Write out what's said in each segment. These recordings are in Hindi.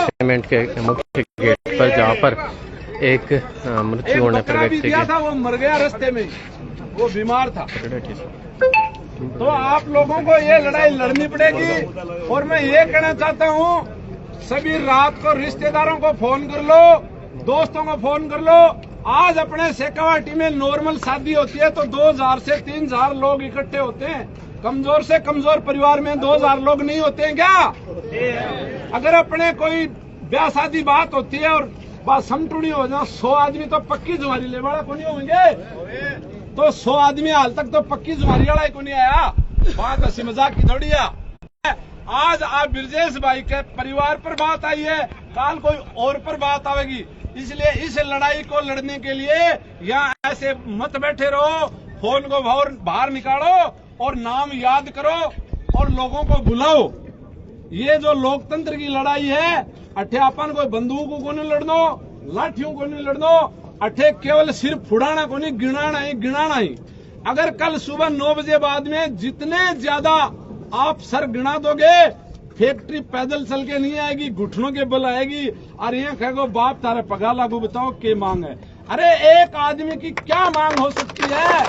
सीमेंट के मुख्य गेट पर, जहां पर एक मृत्यु होने पर व्यक्ति दिया था, वो मर गया रास्ते में, वो बीमार था। तो आप लोगों को ये लड़ाई लड़नी पड़ेगी। और मैं ये कहना चाहता हूँ, सभी रात को रिश्तेदारों को फोन कर लो, दोस्तों को फोन कर लो। आज अपने शेखावाटी में नॉर्मल शादी होती है तो 2000 से 3000 लोग इकट्ठे होते हैं। कमजोर से कमजोर परिवार में 2000 लोग नहीं होते हैं क्या? अगर अपने कोई ब्याह शादी बात होती है और बात समटूड़ी हो जाए, 100 आदमी तो पक्की जुमारी ले वाला को नहीं होंगे। तो 100 आदमी हाल तक तो पक्की जुमारी वाला को नहीं आया। बात हंसी मजाक की थोड़ी है। आज आप ब्रजेश भाई के परिवार पर बात आई है, कल कोई और पर बात आएगी। इसलिए इस लड़ाई को लड़ने के लिए यहाँ ऐसे मत बैठे रहो, फोन को बाहर निकालो और नाम याद करो और लोगों को बुलाओ। ये जो लोकतंत्र की लड़ाई है, अठे अपन कोई बंदूकों को नहीं लड़नो, लाठियों को नहीं लड़नो, अठे केवल सिर्फ फुड़ाना को नहीं, गिनाना ही। अगर कल सुबह 9 बजे बाद में जितने ज्यादा आप सर गिना दोगे, फैक्ट्री पैदल चल के नहीं आएगी, घुटनों के बल आएगी। और यहाँ कहो बाप तारे पगा लागू, बताओ क्या मांग है? अरे एक आदमी की क्या मांग हो सकती है?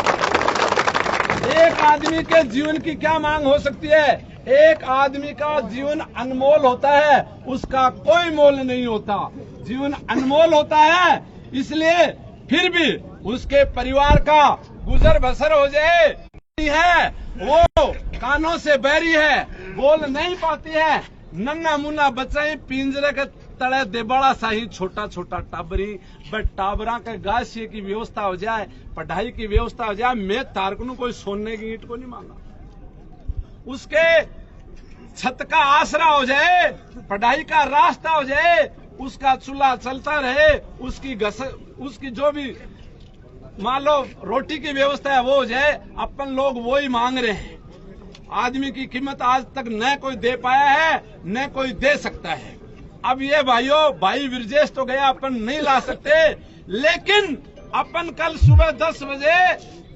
एक आदमी के जीवन की क्या मांग हो सकती है? एक आदमी का जीवन अनमोल होता है, उसका कोई मोल नहीं होता। जीवन अनमोल होता है, इसलिए फिर भी उसके परिवार का गुजर बसर हो जाए है, वो कानों से बैरी है, बोल नहीं पाती है। नन्ना मुन्ना बच्चा ही पिंजरे के तड़े देबाड़ा सा ही छोटा छोटा टाबरी, बट टाबरा के गाछिए की व्यवस्था हो जाए, पढ़ाई की व्यवस्था हो जाए। मैं तारकनों कोई सोने की ईंट को नहीं मांगा, उसके छत का आसरा हो जाए, पढ़ाई का रास्ता हो जाए, उसका चूल्हा चलता रहे, उसकी जो भी मान लो रोटी की व्यवस्था है वो हो जाए। अपन लोग वो ही मांग रहे हैं। आदमी की कीमत आज तक न कोई दे पाया है, न कोई दे सकता है। अब ये भाई ब्रजेश तो गया, अपन नहीं ला सकते, लेकिन अपन कल सुबह 10 बजे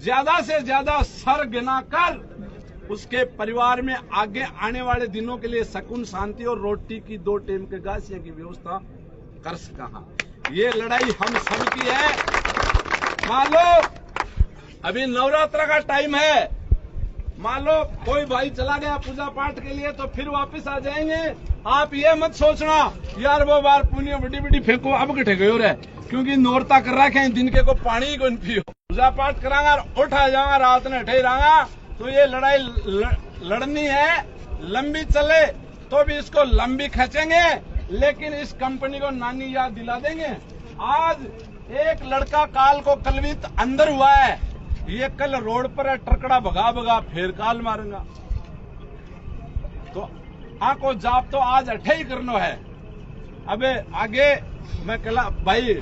ज्यादा से ज्यादा सर गिनाकर उसके परिवार में आगे आने वाले दिनों के लिए सुकून, शांति और रोटी की 2 टाइम के गाछिया की व्यवस्था कर सका। ये लड़ाई हम सबकी है। मान लो अभी नवरात्र का टाइम है, मान लो कोई भाई चला गया पूजा पाठ के लिए तो फिर वापस आ जाएंगे। आप ये मत सोचना यार वो बार पुण्य बड़ी बड़ी फेंको अब कटे गयो रे, क्योंकि नौरता कर रखे हैं, दिन के को पानी ही कौन पियो। पूजा पाठ करांगा, उठा जाऊंगा, रात में ठे रहा। तो ये लड़ाई लड़नी है, लंबी चले तो भी इसको लंबी खींचेंगे, लेकिन इस कंपनी को नानी याद दिला देंगे। आज एक लड़का काल को कलवित अंदर हुआ है, ये कल रोड पर है, टरकड़ा भगा फिर काल मारूंगा। तो आको जाप तो आज अठे ही करनो है। अबे आगे मैं कला भाई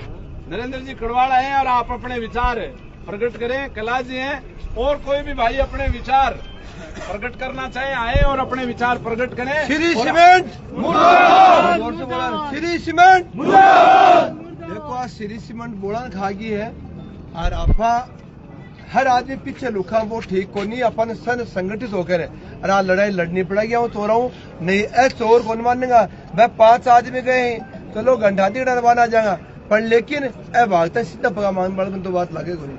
नरेंद्र जी कड़वाड़ा हैं और आप अपने विचार प्रकट करें। कैलाश जी हैं और कोई भी भाई अपने विचार प्रकट करना चाहे आए और अपने विचार प्रकट करें। श्री सीमेंट मुर्दाबाद, श्री सीमेंट मुर्दाबाद। देखो आज श्री सीमेंट बोला खागी है और आपा हर आदमी पीछे लुका वो ठीक को नहीं, अपन सन संगठित होकर है और आज लड़ाई लड़नी पड़ेगी। मैं तो रहा हूँ नहीं ऐसा और कौन मानेगा। मैं 5 आदमी गए चलो घंटा दी डरवाना आ जाएगा, पर लेकिन ए भागता सीधा पगा मान पड़ तो बात लगे को नहीं।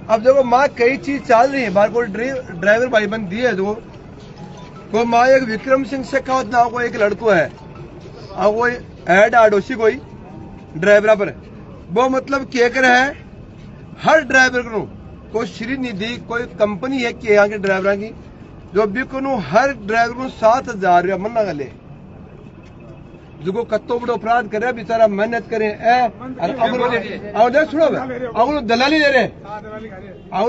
अब देखो माँ कई चीज चल रही है, बार कोई ड्राइवर भाई बंद दिए दो को माँ एक विक्रम सिंह शेखावत नाम को एक लड़को है, अब कोई एड आडोसी कोई ड्राइवर पर वो मतलब क्या कर है हर ड्राइवर को कोई श्रीनिधि कोई कंपनी है कि यहाँ के ड्राइवर की जो भी को हर ड्राइवर को 7,000 रुपया मना कर ले, जो कत्तो बड़ो अपराध करे बेचारा मेहनत करे सुनो दलाली ले रहे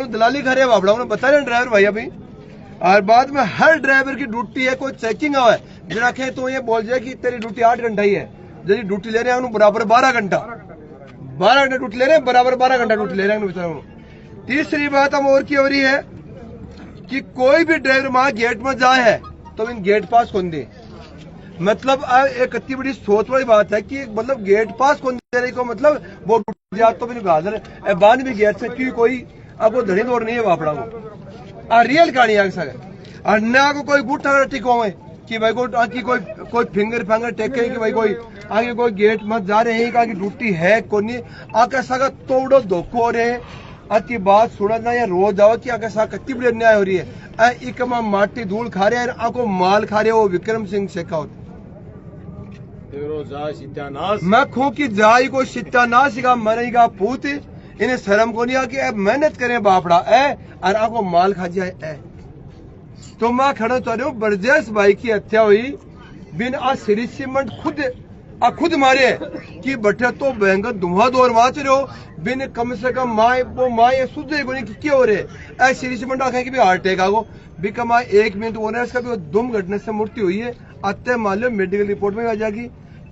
दलाली खा रहे बाबड़ा उन्हें बता रहे ड्राइवर भाई अभी। और बाद में हर ड्राइवर की ड्यूटी है, कोई चेकिंग हुआ है जो रखे तो ये बोल जाए कि तेरी ड्यूटी 8 घंटा ही है, यदि ड्यूटी ले रहे हैं बराबर 12 घंटा ड्यूटी ले रहे हैं, बराबर 12 घंटा ड्यूटी ले रहे हैं बेचारा। तीसरी बात हम और की हो रही है कि कोई भी ड्राइवर वहां गेट में जाए है तो इन गेट पास कौन दे, मतलब एक इतनी बड़ी सोच वाली बात है कि मतलब गेट पास कौन दे रही को मतलब वो तो भी हाजिर बांध भी गेट से क्यों कोई अब वो धड़ी दौड़ नहीं है वापड़ा को रियल कहानी आ सके और न को कोई बूटा टिको कि भाई को आगे कोई फिंगर टेके कि भाई कोई आगे कोई गेट मत जा रहे हैं आगे ड्यूटी है कोनी आगे सागा तोड़ो धोखो हो रहे हैं अति बात सुनना या रोज आओ कि आगे सागा कत्ती बड़ी अन्याय हो रही है इकमा माटी धूल खा रहे हैं आको माल खा रहे हो विक्रम सिंह शेखावत मैं खो की जाई को सत्यानाश का मरेगा पूत इन्हें शर्म को नहीं आ कि मेहनत करें बापड़ा और आको माल खा जाए तो मैं खड़ा चाह ब्रजेश भाई की हत्या हुई बिन आज श्री सीमेंट खुद मारे कि बटे तो भयंकर धुआं दौर वाच रहे हो बिन कम से कम माए सुधे को नहीं क्या हो रहे ऐ श्री सीमेंट आखे कि भी हार्ट अटैक आगो भी कमा 1 मिनट हो रहा है इसका भी दुम घटने से मृत्यु हुई है अत्य मान लो मेडिकल रिपोर्ट में आ जाएगी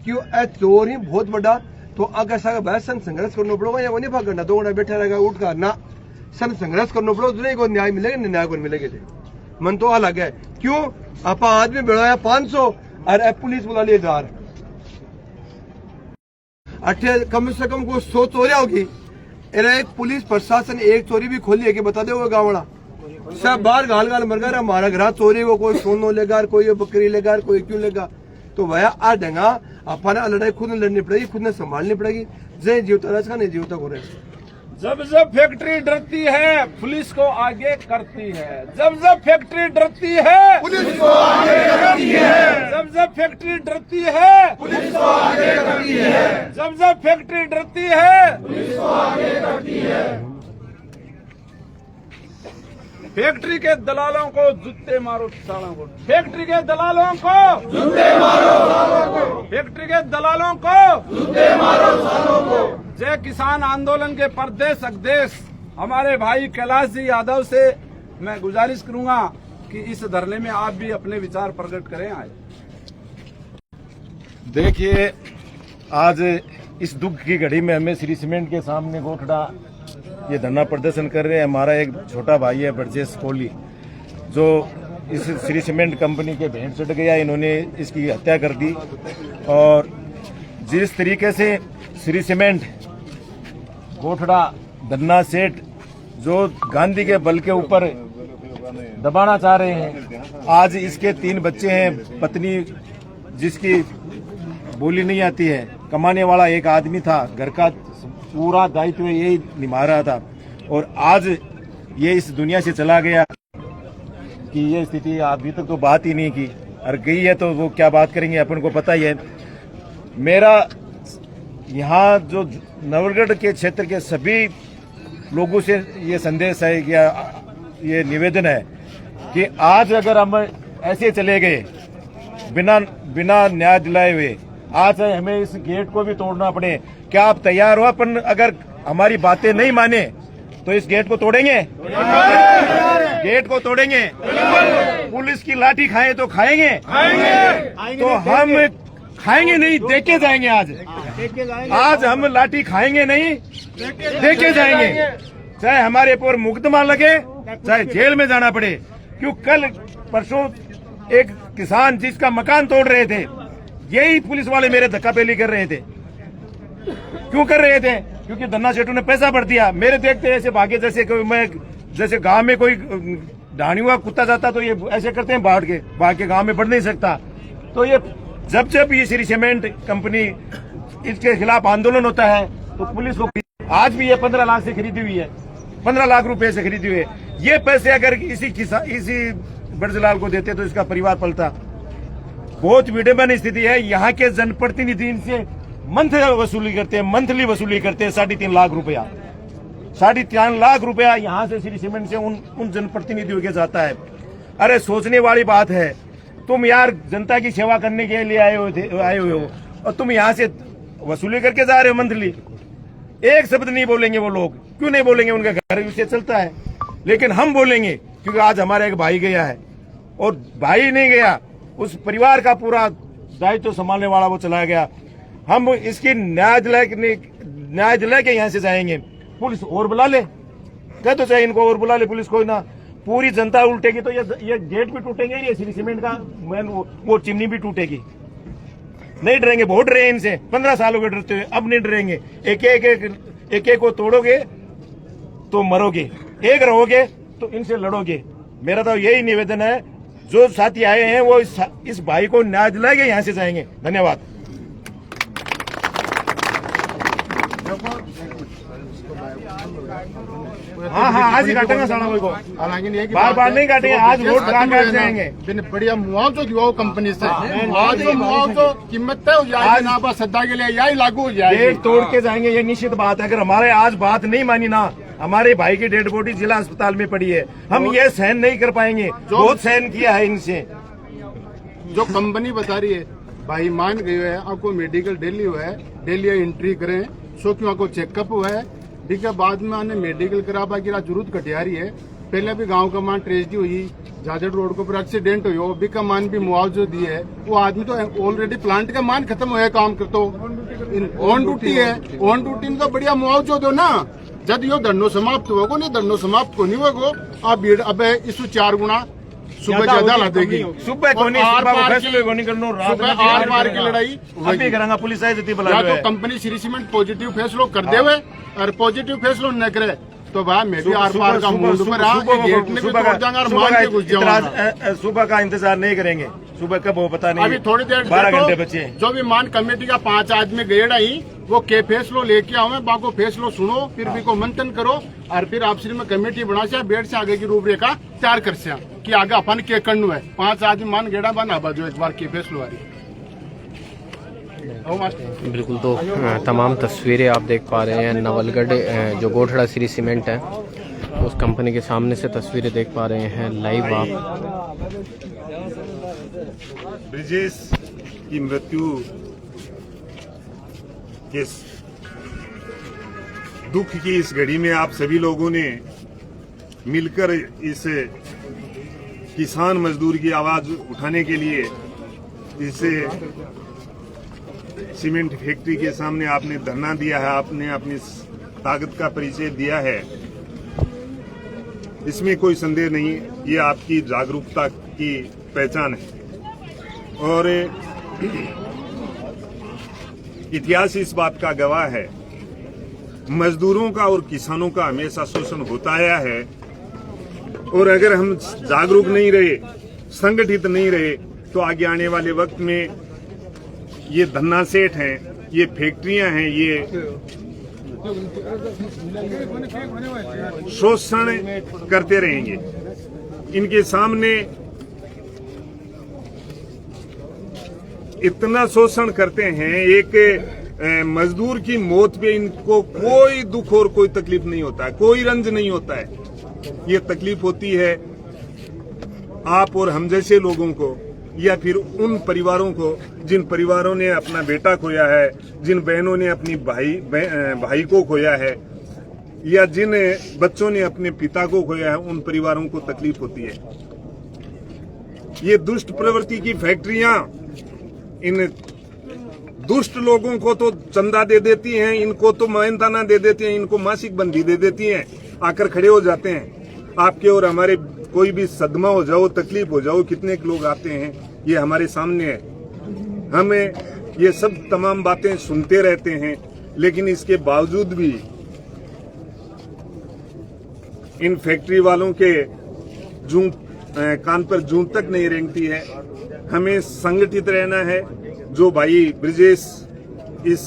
क्यों ए चोर ही बहुत बड़ा तो अगर सागा भाई सन संघर्ष करना पड़ेगा या वो नहीं भागना 2 घंटा बैठा रहेगा उठ कर ना सन संघर्ष करना पड़ेगा नहीं को न्याय मिलेगा नहीं न्याय को मिलेगा मन तो अलग है क्यों आप आदमी बढ़ाया 500 और पुलिस बुला लिए 1000 अठे कम से कम को 100 चोरियां होगी एक पुलिस प्रशासन एक चोरी भी खोली है कि बता दे गावड़ा सब बाहर गाल मर गया हमारा घर चोरी को कोई सोनो लेगा कोई बकरी लेगा कोई क्यों लेगा तो भैया आ ढंगा अपना लड़ाई खुद लड़नी पड़ेगी खुद ने संभालनी पड़ेगी जय जीवता राज का नहीं जीवता को रहे जब फैक्ट्री डरती है पुलिस को आगे करती है जब फैक्ट्री डरती है पुलिस को आगे करती है जब फैक्ट्री डरती है पुलिस को आगे करती है जब फैक्ट्री डरती है पुलिस को आगे करती है फैक्ट्री के दलालों को जूते मारो सालों को फैक्ट्री के दलालों को जूते मारो सालों को फैक्ट्री के दलालों को जूते मारो सालों को जय किसान आंदोलन के प्रदेश अध्यक्ष हमारे भाई कैलाश जी यादव से मैं गुजारिश करूंगा कि इस धरने में आप भी अपने विचार प्रकट करें आए। देखिए आज इस दुख की घड़ी में हमें श्री सीमेंट के सामने गोठड़ा ये धरना प्रदर्शन कर रहे हैं। हमारा एक छोटा भाई है ब्रजेश कोहली जो इस श्री सीमेंट कंपनी के भेंट चढ़ गया इन्होंने इसकी हत्या कर दी और जिस तरीके से श्री सीमेंट गोठड़ा धन्ना सेठ जो गांधी के बल के ऊपर दबाना चाह रहे हैं आज इसके 3 बच्चे हैं पत्नी जिसकी बोली नहीं आती है कमाने वाला एक आदमी था घर का पूरा दायित्व यही निभा रहा था और आज ये इस दुनिया से चला गया कि ये स्थिति अभी तक तो बात ही नहीं की और गई है तो वो क्या बात करेंगे अपन को पता ही है। मेरा यहाँ जो नवलगढ़ के क्षेत्र के सभी लोगों से ये संदेश है या ये निवेदन है कि आज अगर हम ऐसे चले गए बिना न्याय दिलाए हुए आज हमें इस गेट को भी तोड़ना पड़े क्या आप तैयार हो अपन अगर हमारी बातें नहीं माने तो इस गेट को तोड़ेंगे गेट को तोड़ेंगे पुलिस की लाठी खाएं तो खाएंगे तो हम खाएंगे नहीं देखे जाएंगे आज हम लाठी खाएंगे नहीं देखे जाएंगे चाहे हमारे ऊपर मुकदमा लगे चाहे जेल में जाना पड़े क्यों कल परसों एक किसान जिसका मकान तोड़ रहे थे यही पुलिस वाले मेरे धक्कापेली कर रहे थे क्यों कर रहे थे क्योंकि धन्ना सेठों ने पैसा भर दिया मेरे देखते ऐसे भागे जैसे गांव में कोई ढाणी हुआ कुत्ता जाता तो ये ऐसे करते हैं भाग के गांव में बढ़ नहीं सकता तो ये जब ये श्री सीमेंट कंपनी इसके खिलाफ आंदोलन होता है तो पुलिस को आज भी ये 15 लाख से खरीदी हुई है 15 लाख रुपए से खरीदी हुई है ये पैसे अगर इसी ब्रजलाल को देते तो इसका परिवार पलता। बहुत विडंबन स्थिति है यहाँ के जनप्रतिनिधि इनसे मंथली वसूली करते हैं 3.5 लाख रुपया 3.5 लाख रुपया यहाँ से श्री सीमेंट से उन जनप्रतिनिधियों के जाता है। अरे सोचने वाली बात है तुम यार जनता की सेवा करने के लिए आए हुए हो और तुम यहाँ से वसूली करके जा रहे हो मंथली। एक शब्द नहीं बोलेंगे वो लोग क्यों नहीं बोलेंगे उनका घर उससे चलता है लेकिन हम बोलेंगे क्योंकि आज हमारा एक भाई गया है और भाई नहीं गया उस परिवार का पूरा दायित्व संभालने वाला वो चला गया। हम इसकी न्याय दिला के यहाँ से जाएंगे पुलिस और बुला ले कह तो चाहे इनको और बुला ले पुलिस को ना पूरी जनता उल्टेगी तो ये गेट भी टूटेंगे ये श्री सीमेंट का वो चिमनी भी टूटेगी। नहीं डरेंगे बहुत डरे इनसे 15 सालों के डरते हुए अब नहीं डरेंगे एक को तोड़ोगे तो मरोगे एक रहोगे तो इनसे लड़ोगे। मेरा तो यही निवेदन है जो साथी आए हैं वो इस भाई को न्याय दिलाएंगे, यहाँ से जाएंगे। धन्यवाद। हाँ हाँ, आज ही काटेंगे साला को, बार बार नहीं काटेंगे, आज रोड काट जाएंगे। बढ़िया मुआवजा दिवाओ कंपनी से, आज मुआवजा कीमत तय हो जाएगी ना, बस सद्दा के लिए यही लागू हो जाएगी। डेट तोड़ के जाएंगे, ये निश्चित बात है। अगर हमारे आज बात नहीं मानी ना, हमारे भाई की डेड बॉडी जिला अस्पताल में पड़ी है, हम ये सहन नहीं कर पाएंगे। बहुत सहन किया है इनसे। जो कंपनी बता रही है भाई मान गए है, आपको मेडिकल डेली हुआ है, डेली एंट्री करें, सो क्यों आपको चेकअप हुआ है, ठीक है, बाद में आने मेडिकल करा बाकी जरूरत कटिया रही है। पहले भी गांव का मान ट्रेजिडी हुई, जाजड़ रोड के ऊपर एक्सीडेंट हुई, वो भी का मान भी मुआवजा दिए है। वो आदमी तो ऑलरेडी प्लांट का मान खत्म हुआ है, काम कर तो ऑन ड्यूटी है, ऑन ड्यूटी में तो बढ़िया मुआवजा दो ना। जब यो दंडो समाप्त होगो, नहीं दंडो समाप्त को नहीं होगो, आप भीड़ अब इसु 4 गुना सुबह ज्यादा ला देगी। सुबह को नहीं, आर पार की लड़ाई अभी करेंगे। पुलिस आई जती या तो कंपनी श्री सीमेंट पॉजिटिव फैसलो कर दे हुए, और पॉजिटिव फैसलो न करे तो भाई मैं भी आर पार का मूड में रहा, गेट में भी तोड़ जाऊंगा और मान के घुस जाऊंगा। सुबह का इंतजार नहीं करेंगे, सुबह कब वो पता नहीं। अभी थोड़ी देर 12 घंटे बचे। जो भी मान कमेटी का 5 आदमी गेड़ा ही, वो के फैसलो लेके आओ, बाको फैसलो सुनो, फिर भी को मंथन करो, और फिर आप श्री में कमेटी बना से बैठ से आगे की रूपरेखा तैयार कर से कि आगे अपन के करनु है। 5 आदमी मान गेड़ा बना जो एक बार के फैसलो आ रही। बिल्कुल, तो तमाम तस्वीरें आप देख पा रहे हैं नवलगढ़ जो गोठड़ा श्री सीमेंट है उस कंपनी के सामने से तस्वीरें देख पा रहे हैं लाइव आप। ब्रिजेश की मृत्यु के दुख की इस घड़ी में आप सभी लोगों ने मिलकर इस किसान मजदूर की आवाज उठाने के लिए इस सीमेंट फैक्ट्री के सामने आपने धरना दिया है, आपने अपनी ताकत का परिचय दिया है। इसमें कोई संदेह नहीं, ये आपकी जागरूकता की पहचान है। और इतिहास इस बात का गवाह है, मजदूरों का और किसानों का हमेशा शोषण होता आया है। और अगर हम जागरूक नहीं रहे, संगठित नहीं रहे, तो आगे आने वाले वक्त में ये धन्ना सेठ हैं, ये फैक्ट्रियां हैं, ये शोषण करते रहेंगे। इनके सामने इतना शोषण करते हैं, एक मजदूर की मौत पे इनको कोई दुख और कोई तकलीफ नहीं होता है, कोई रंज नहीं होता है। ये तकलीफ होती है आप और हम जैसे लोगों को, या फिर उन परिवारों को जिन परिवारों ने अपना बेटा खोया है, जिन बहनों ने अपनी भाई को खोया है, या जिन बच्चों ने अपने पिता को खोया है, उन परिवारों को तकलीफ होती है। ये दुष्ट प्रवृत्ति की फैक्ट्रियां इन दुष्ट लोगों को तो चंदा दे देती हैं, इनको तो मेहनताना दे देती हैं, इनको मासिक बंदी दे देती हैं, आकर खड़े हो जाते हैं। आपके और हमारे कोई भी सदमा हो जाओ, तकलीफ हो जाओ, कितने लोग आते हैं, ये हमारे सामने है। हमें ये सब तमाम बातें सुनते रहते हैं, लेकिन इसके बावजूद भी इन फैक्ट्री वालों के कान पर जूं तक नहीं रेंगती है। हमें संगठित रहना है। जो भाई ब्रिजेश इस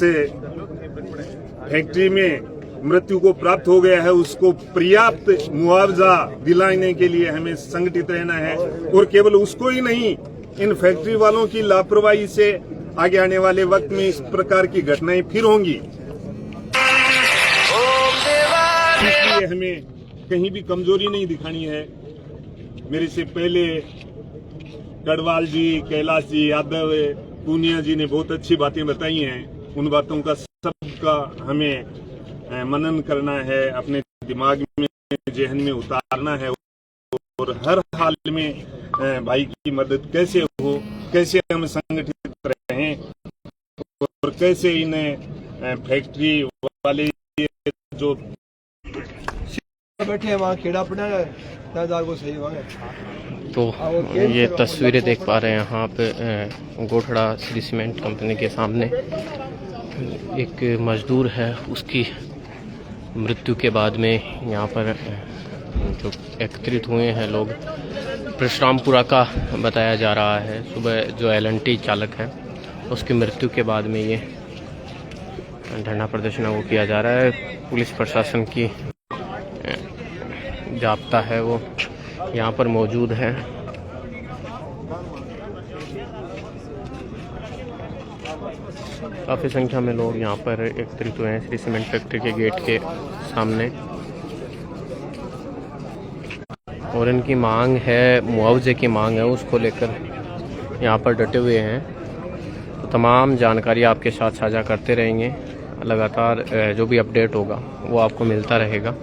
फैक्ट्री में मृत्यु को प्राप्त हो गया है, उसको पर्याप्त मुआवजा दिलाने के लिए हमें संगठित रहना है। और केवल उसको ही नहीं, इन फैक्ट्री वालों की लापरवाही से आगे आने वाले वक्त में इस प्रकार की घटनाएं फिर होंगी। इसलिए हमें कहीं भी कमजोरी नहीं दिखानी है। मेरे से पहले गढ़वाल जी, कैलाश जी, यादव, पूनिया जी ने बहुत अच्छी बातें बताई हैं। उन बातों का सबका हमें मनन करना है, अपने दिमाग में, जहन में उतारना है, और हर हाल में भाई की मदद कैसे हो, कैसे हम संगठित रहें, और कैसे इन फैक्ट्री वाले जो बैठे हैं वहाँ खेड़ा पड़ा है, को सही हुआ है। तो ये तस्वीरें देख पा रहे हैं यहाँ पे गोठड़ा श्री सीमेंट कंपनी के सामने एक मजदूर है, उसकी मृत्यु के बाद में यहाँ पर जो एकत्रित हुए हैं लोग, परशुरामपुरा का बताया जा रहा है। सुबह जो LNT चालक है उसकी मृत्यु के बाद में ये धरना प्रदर्शन वो किया जा रहा है। पुलिस प्रशासन की जाब्ता है वो यहाँ पर मौजूद है। काफ़ी संख्या में लोग यहाँ पर एकत्रित हुए हैं श्री सीमेंट फैक्ट्री के गेट के सामने, और इनकी मांग है, मुआवजे की मांग है, उसको लेकर यहाँ पर डटे हुए हैं। तो तमाम जानकारी आपके साथ साझा करते रहेंगे। लगातार जो भी अपडेट होगा वो आपको मिलता रहेगा।